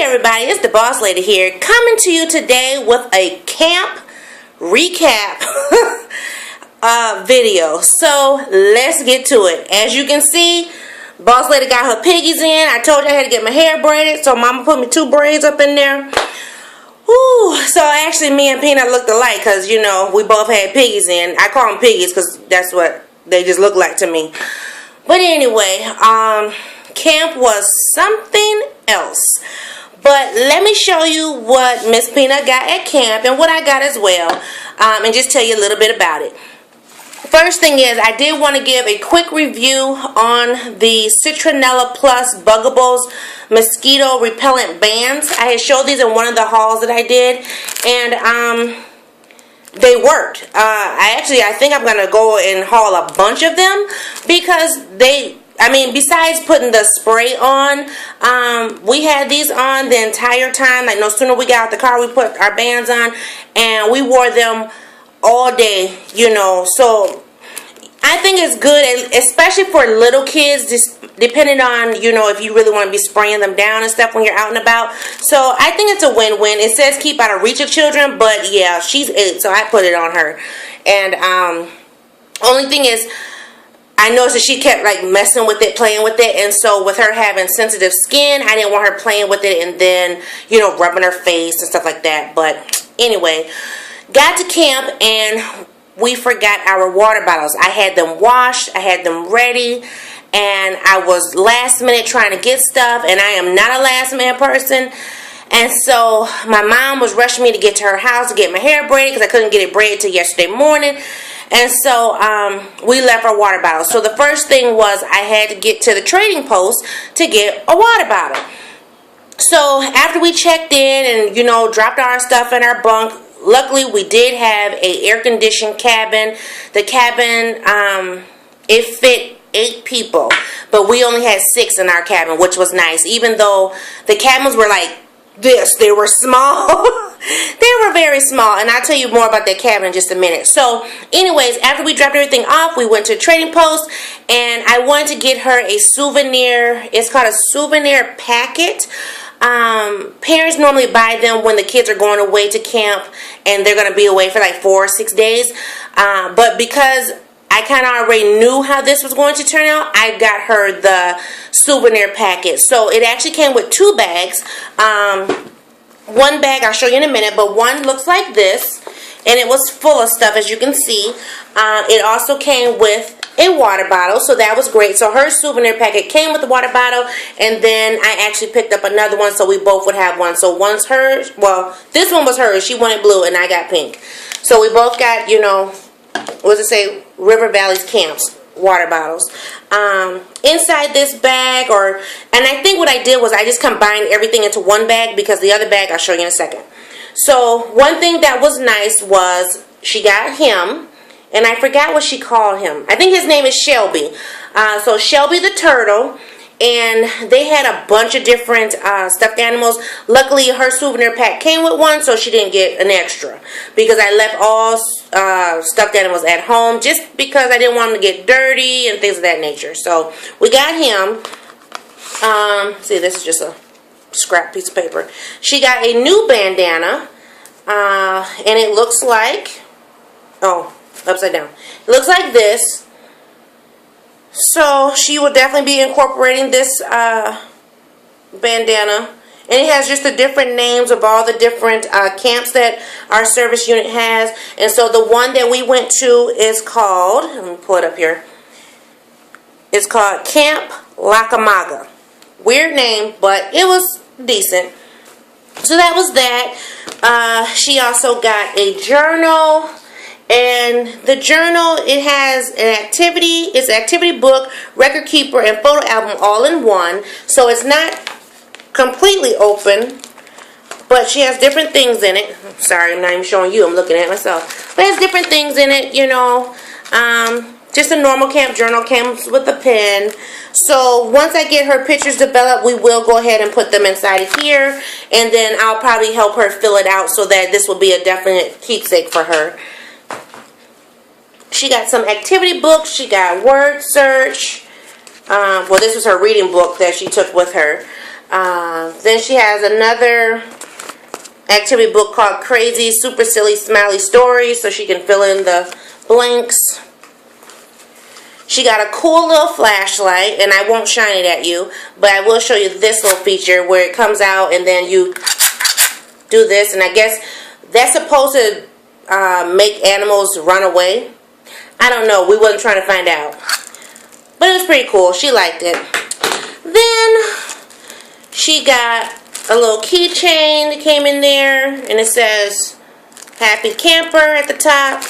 Everybody, it's the Boss Lady here, coming to you today with a camp recap video. So let's get to it. As you can see, Boss Lady got her piggies in. I told you I had to get my hair braided, so Mama put me 2 braids up in there. Woo. So actually me and Peanut looked alike because, you know, we both had piggies in. I call them piggies because that's what they just look like to me. But anyway, camp was something else. But let me show you what Miss Peanut got at camp and what I got as well, and just tell you a little bit about it. First thing is, I did want to give a quick review on the Citronella Plus Bugables mosquito repellent bands. I had showed these in one of the hauls that I did, and they worked. I think I'm going to go and haul a bunch of them because besides putting the spray on, we had these on the entire time. Like, no sooner we got out the car, we put our bands on, and we wore them all day, you know. So I think it's good, especially for little kids, just depending on, you know, if you really want to be spraying them down and stuff when you're out and about. So I think it's a win-win. It says keep out of reach of children, but yeah, she's 8, so I put it on her. And only thing is, I noticed that she kept like messing with it, playing with it, and so with her having sensitive skin, I didn't want her playing with it and then, you know, rubbing her face and stuff like that. But anyway, got to camp and we forgot our water bottles. I had them washed, I had them ready, and I was last minute trying to get stuff, and I am not a last minute person. And so my mom was rushing me to get to her house to get my hair braided because I couldn't get it braided till yesterday morning. And so we left our water bottles. So the first thing was I had to get to the trading post to get a water bottle. So after we checked in and, you know, dropped our stuff in our bunk, luckily we did have a air-conditioned cabin. The cabin, it fit 8 people, but we only had 6 in our cabin, which was nice. Even though the cabins were like this, they were small. They were very small, and I'll tell you more about that cabin in just a minute. So anyways, after we dropped everything off, we went to Trading Post, and I wanted to get her a souvenir. It's called a Souvenir Packet. Parents normally buy them when the kids are going away to camp, and they're going to be away for like 4 or 6 days. But because I kind of already knew how this was going to turn out, I got her the souvenir packet. So it actually came with 2 bags. One bag I'll show you in a minute, but one looks like this, and it was full of stuff, as you can see. It also came with a water bottle, so that was great. So her souvenir packet came with the water bottle, and then I actually picked up another one so we both would have one. So one's hers. Well, this one was hers. She wanted blue, and I got pink. So we both got, you know, what does it say? River Valley's Camps water bottles. Inside this bag, and I think what I did was I just combined everything into one bag, because the other bag I'll show you in a second. So one thing that was nice was she got him, and I forgot what she called him. I think his name is Shelby. So Shelby the turtle. And they had a bunch of different stuffed animals. Luckily, her souvenir pack came with one, so she didn't get an extra. Because I left all stuffed animals at home, just because I didn't want them to get dirty and things of that nature. So we got him. See, this is just a scrap piece of paper. She got a new bandana, and it looks like, oh, upside down. It looks like this. So she will definitely be incorporating this bandana. And it has just the different names of all the different camps that our service unit has. And so the one that we went to is called, let me pull it up here. It's called Camp Lacamaga. Weird name, but it was decent. So that was that. She also got a journal. And the journal, it has an activity, it's an activity book, record keeper, and photo album all in one. So it's not completely open, but she has different things in it. Sorry, I'm not even showing you, I'm looking at myself. But it has different things in it, you know. Just a normal camp journal, comes with a pen. So once I get her pictures developed, we will go ahead and put them inside of here. And then I'll probably help her fill it out so that this will be a definite keepsake for her. She got some activity books. She got word search. Well, this was her reading book that she took with her. Then she has another activity book called Crazy Super Silly Smiley Stories, so she can fill in the blanks. She got a cool little flashlight, and I won't shine it at you, but I will show you this little feature where it comes out and then you do this, and I guess that's supposed to make animals run away. I don't know. We wasn't trying to find out. But it was pretty cool. She liked it. Then she got a little keychain that came in there, and it says Happy Camper at the top.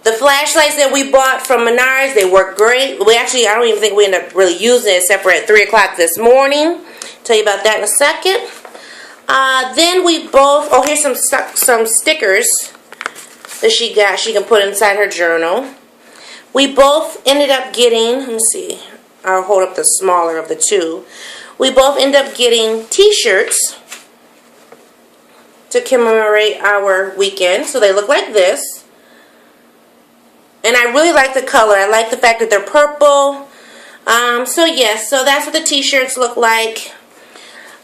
The flashlights that we bought from Menards, they work great. I don't even think we ended up really using it except for at 3 o'clock this morning. Tell you about that in a second. Then we both, here's some stickers that she got. She can put inside her journal. We both ended up getting, let me see, I'll hold up the smaller of the two. We both ended up getting t-shirts to commemorate our weekend. So they look like this. And I really like the color. I like the fact that they're purple. So yes, so that's what the t-shirts look like.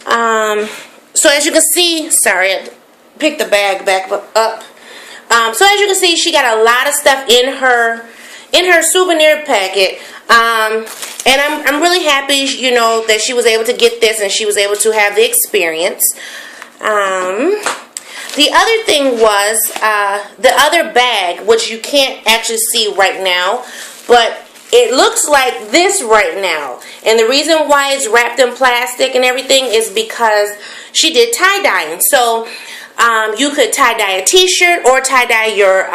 So as you can see, sorry, I picked the bag back up. So as you can see, she got a lot of stuff in her souvenir packet. And I'm really happy, you know, that she was able to get this and she was able to have the experience. The other thing was the other bag, which you can't actually see right now, but it looks like this right now. And the reason why it's wrapped in plastic and everything is because she did tie-dyeing. So you could tie-dye a t-shirt or tie-dye your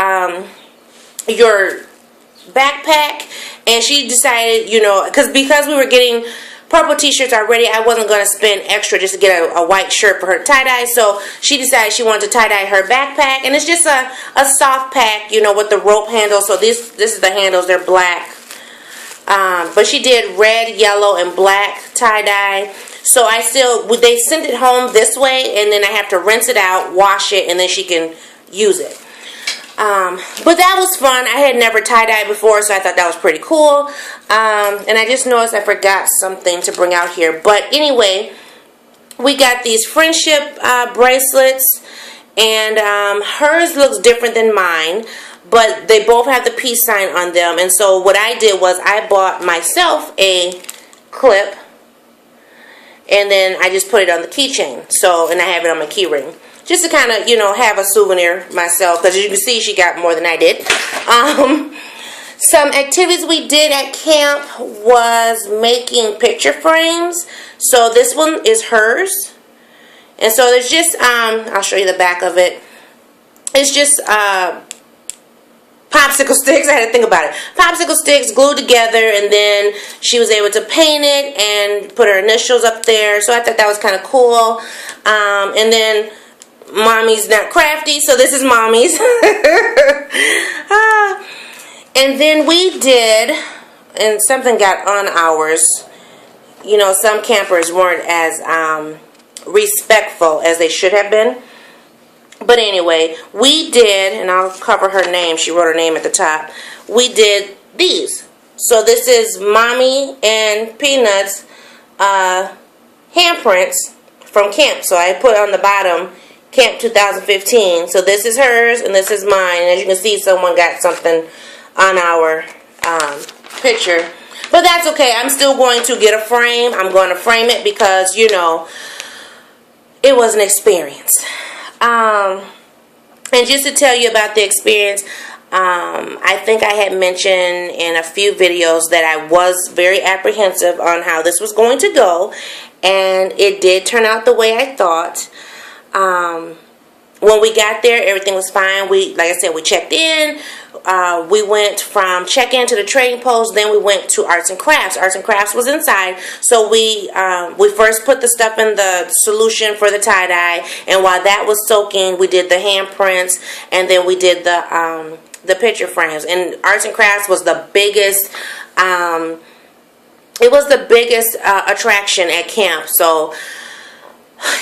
backpack. And she decided, you know, because we were getting purple t-shirts already, I wasn't going to spend extra just to get a white shirt for her to tie-dye. So she decided she wanted to tie-dye her backpack. And it's just a soft pack, you know, with the rope handles. So this is the handles. They're black. But she did red, yellow, and black tie-dye. So they sent it home this way, and then I have to rinse it out, wash it, and then she can use it. But that was fun. I had never tie-dyed before, so I thought that was pretty cool. And I just noticed I forgot something to bring out here. But anyway, we got these friendship bracelets, and hers looks different than mine, but they both have the peace sign on them. And so what I did was I bought myself a clip, and then I just put it on the keychain. So, and I have it on my key ring. Just to kind of, you know, have a souvenir myself. Because as you can see, she got more than I did. Some activities we did at camp was making picture frames. So this one is hers. And so there's just, I'll show you the back of it. It's just popsicle sticks. I had to think about it. Popsicle sticks glued together, and then she was able to paint it and put her initials up there. So I thought that was kind of cool. And then Mommy's not crafty, so this is Mommy's. And then we did, and something got on ours. You know, some campers weren't as respectful as they should have been. But anyway, we did, and I'll cover her name. She wrote her name at the top. We did these. So this is Mommy and Peanuts handprints from camp. So I put on the bottom Camp 2015. So this is hers and this is mine. And as you can see, someone got something on our picture. But that's okay. I'm still going to get a frame. I'm going to frame it because, you know, it was an experience. And just to tell you about the experience, I think I had mentioned in a few videos that I was very apprehensive on how this was going to go. And it did turn out the way I thought. When we got there, everything was fine. Like I said, we checked in. We went from check-in to the trading post. Then we went to arts and crafts. Arts and crafts was inside. So we first put the stuff in the solution for the tie-dye. And while that was soaking, we did the handprints. And then we did the picture frames. And arts and crafts was the biggest, it was the biggest attraction at camp. So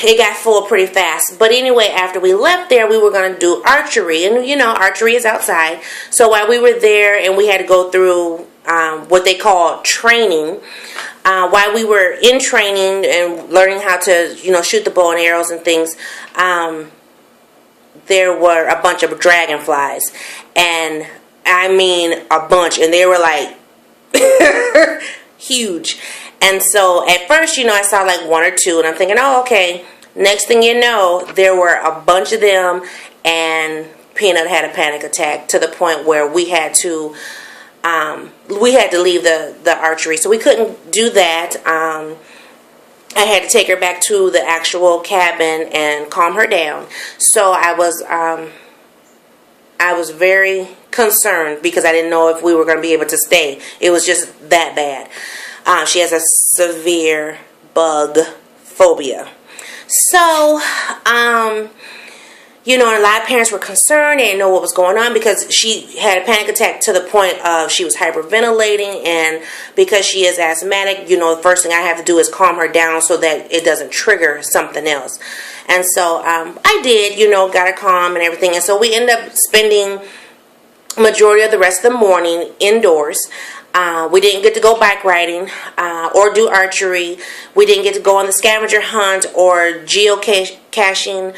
it got full pretty fast. But anyway, after we left there, we were going to do archery. And, you know, archery is outside. So while we were there and we had to go through what they call training. While we were in training and learning how to, shoot the bow and arrows and things, there were a bunch of dragonflies. And I mean a bunch. And they were like huge. And so at first, I saw like one or two. And I'm thinking, oh, okay. Next thing you know, there were a bunch of them. And Peanut had a panic attack to the point where we had to leave the archery, so we couldn't do that. I had to take her back to the actual cabin and calm her down. So I was very concerned because I didn't know if we were going to be able to stay. It was just that bad. She has a severe bug phobia. So, and a lot of parents were concerned. They didn't know what was going on because she had a panic attack to the point of she was hyperventilating. And because she is asthmatic, the first thing I have to do is calm her down so that it doesn't trigger something else. And so I did, got her calm and everything. And so we ended up spending majority of the rest of the morning indoors. We didn't get to go bike riding or do archery. We didn't get to go on the scavenger hunt or geocaching.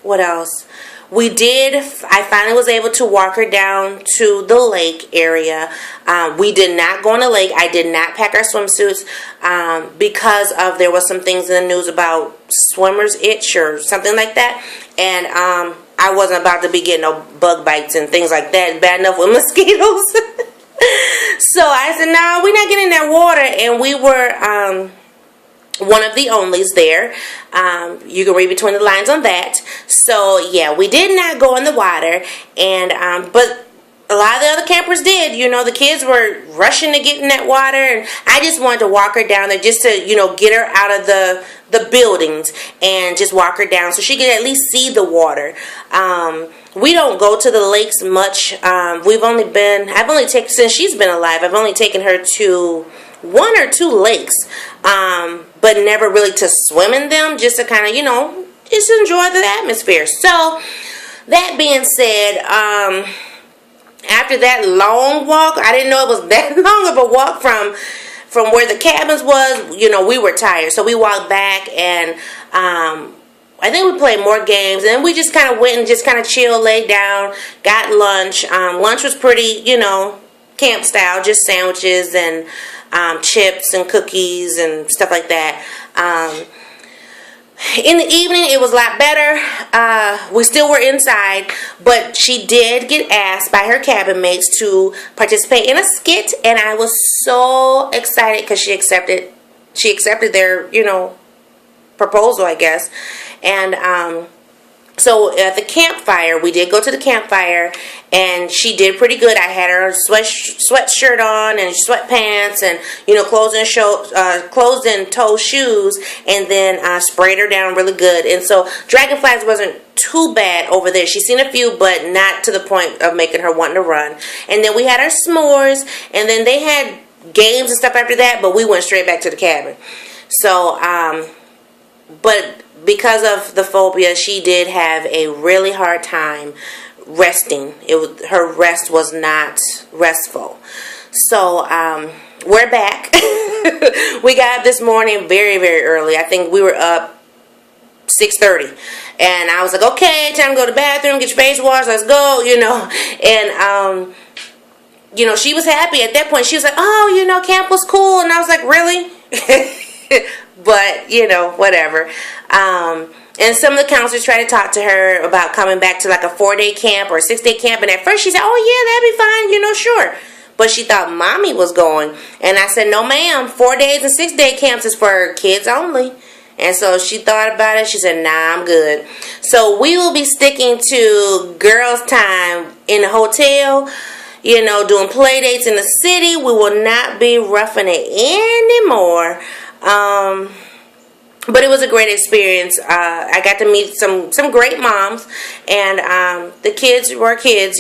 What else? I finally was able to walk her down to the lake area. We did not go on the lake. I did not pack our swimsuits because there was some things in the news about swimmer's itch or something like that. And I wasn't about to be getting no bug bites and things like that. Bad enough with mosquitoes. So I said, no, we're not getting in that water. And we were one of the onlys there. You can read between the lines on that. So yeah, we did not go in the water, and but a lot of the other campers did. The kids were rushing to get in that water, and I just wanted to walk her down there just to get her out of the buildings and just walk her down so she could at least see the water. We don't go to the lakes much. Since she's been alive, I've only taken her to one or two lakes, but never really to swim in them, just to kind of, just enjoy the atmosphere. So, that being said, after that long walk, I didn't know it was that long of a walk from where the cabins was. We were tired, so we walked back, and I think we played more games, and then we just kind of went and just kind of chilled, laid down, got lunch. Lunch was pretty, camp style, just sandwiches and chips and cookies and stuff like that. In the evening, it was a lot better. We still were inside, but she did get asked by her cabin mates to participate in a skit, and I was so excited because she accepted their, proposal, I guess. And so at the campfire, we did go to the campfire, and she did pretty good. I had her sweatshirt on and sweatpants, and closed and toe shoes, and then sprayed her down really good. And so dragonflies wasn't too bad over there. She's seen a few, but not to the point of making her wanting to run. And then we had our s'mores, and then they had games and stuff after that, but we went straight back to the cabin. So, but because of the phobia, she did have a really hard time resting. Her rest was not restful. So, we're back. We got up this morning very, very early. I think we were up 6:30. And I was like, okay, time to go to the bathroom, get your face washed, let's go, And, she was happy at that point. She was like, oh, camp was cool. And I was like, really? But, whatever. And some of the counselors tried to talk to her about coming back to like a 4-day camp or a 6-day camp. And at first she said, oh, yeah, that'd be fine, sure. But she thought mommy was going. And I said, no, ma'am, 4 days and 6-day camps is for kids only. And so she thought about it. She said, nah, I'm good. So we will be sticking to girls' time in the hotel, doing play dates in the city. We will not be roughing it anymore. But it was a great experience. I got to meet some great moms, and the kids were kids,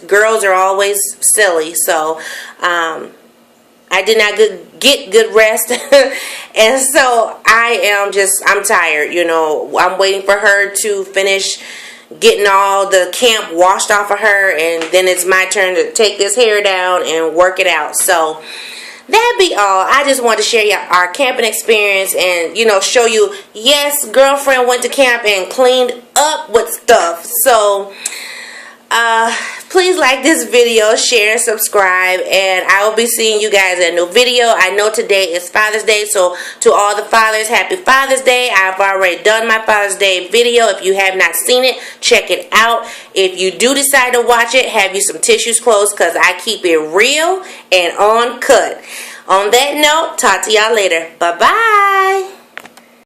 Girls are always silly, so I did not get good rest, and so I'm tired, I'm waiting for her to finish getting all the camp washed off of her, and then it's my turn to take this hair down and work it out. So that be all. I just wanted to share y'all our camping experience and, you know, show you, yes, girlfriend went to camp and cleaned up with stuff. So please like this video, share, and subscribe, and I will be seeing you guys in a new video. I know today is Father's Day, so to all the fathers, happy Father's Day. I've already done my Father's Day video. If you have not seen it, check it out. If you do decide to watch it, have you some tissues close, because I keep it real and uncut. On that note, talk to y'all later. Bye-bye.